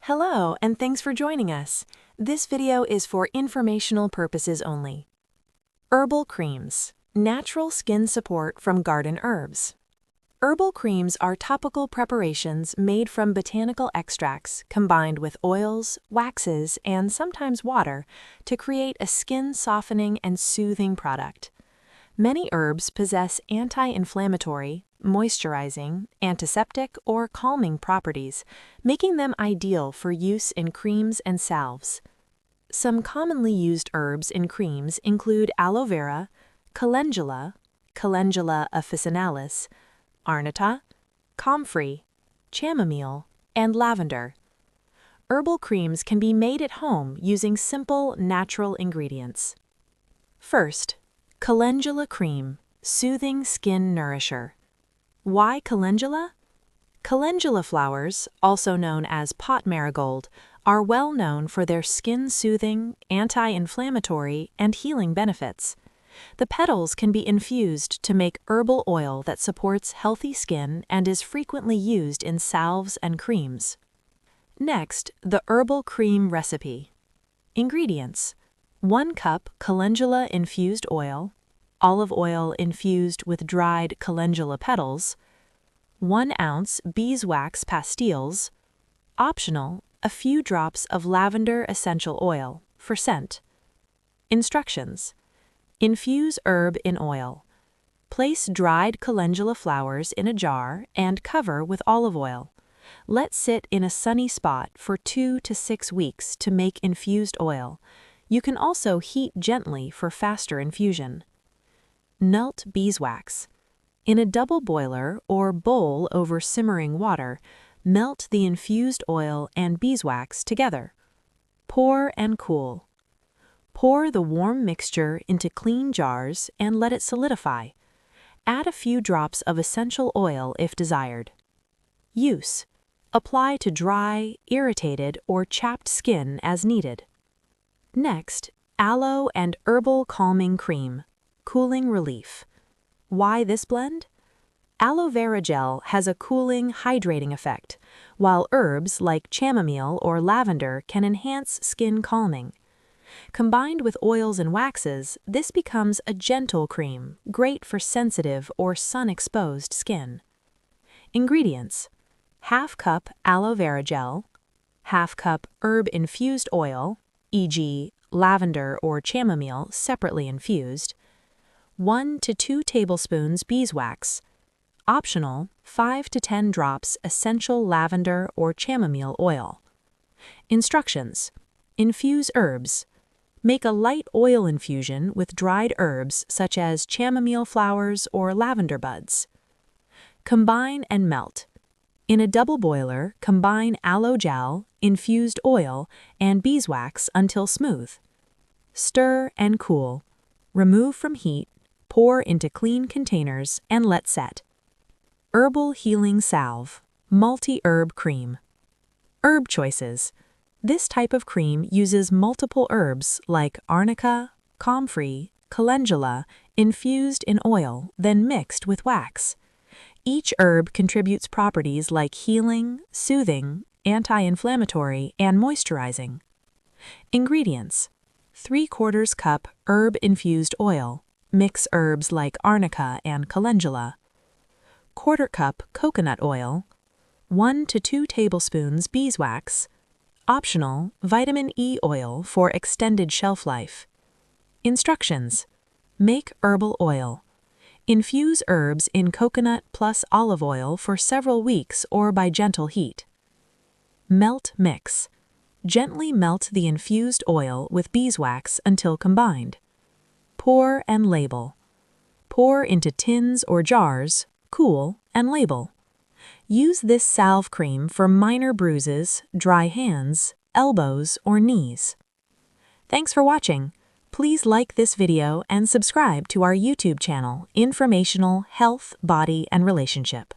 Hello, and thanks for joining us. This video is for informational purposes only. Herbal creams, natural skin support from garden herbs. Herbal creams are topical preparations made from botanical extracts combined with oils, waxes, and sometimes water to create a skin-softening and soothing product. Many herbs possess anti-inflammatory, moisturizing, antiseptic, or calming properties, making them ideal for use in creams and salves. Some commonly used herbs in creams include aloe vera, calendula, Calendula officinalis, arnica, comfrey, chamomile, and lavender. Herbal creams can be made at home using simple, natural ingredients. First, calendula cream, soothing skin nourisher. Why calendula? Calendula flowers, also known as pot marigold, are well known for their skin-soothing, anti-inflammatory, and healing benefits. The petals can be infused to make herbal oil that supports healthy skin and is frequently used in salves and creams. Next, the herbal cream recipe. Ingredients: 1 cup calendula infused oil, olive oil infused with dried calendula petals, 1 ounce beeswax pastilles, optional, a few drops of lavender essential oil for scent. Instructions: infuse herb in oil. Place dried calendula flowers in a jar and cover with olive oil. Let sit in a sunny spot for 2 to 6 weeks to make infused oil. You can also heat gently for faster infusion. Melt beeswax. In a double boiler or bowl over simmering water, melt the infused oil and beeswax together. Pour and cool. Pour the warm mixture into clean jars and let it solidify. Add a few drops of essential oil if desired. Use: apply to dry, irritated, or chapped skin as needed. Next, aloe and herbal calming cream, cooling relief. Why this blend? Aloe vera gel has a cooling, hydrating effect, while herbs like chamomile or lavender can enhance skin calming. Combined with oils and waxes, this becomes a gentle cream, great for sensitive or sun-exposed skin. Ingredients: ½ cup aloe vera gel, ½ cup herb-infused oil, e.g., lavender or chamomile separately infused, 1 to 2 tablespoons beeswax, optional, 5 to 10 drops essential lavender or chamomile oil. Instructions: infuse herbs. Make a light oil infusion with dried herbs such as chamomile flowers or lavender buds. Combine and melt. In a double boiler, combine aloe gel, infused oil, and beeswax until smooth. Stir and cool. Remove from heat, pour into clean containers, and let set. Herbal Healing Salve, Multi-Herb Cream. Herb choices. This type of cream uses multiple herbs like arnica, comfrey, calendula, infused in oil, then mixed with wax. Each herb contributes properties like healing, soothing, anti-inflammatory, and moisturizing. Ingredients: 3/4 cup herb-infused oil. Mix herbs like arnica and calendula. 1/4 cup coconut oil. 1 to 2 tablespoons beeswax. Optional, vitamin E oil for extended shelf life. Instructions: make herbal oil. Infuse herbs in coconut plus olive oil for several weeks or by gentle heat. Melt mix. Gently melt the infused oil with beeswax until combined. Pour and label. Pour into tins or jars, cool, and label. Use this salve cream for minor bruises, dry hands, elbows, or knees. Thanks for watching. Please like this video and subscribe to our YouTube channel, Informational Health, Body, and Relationship.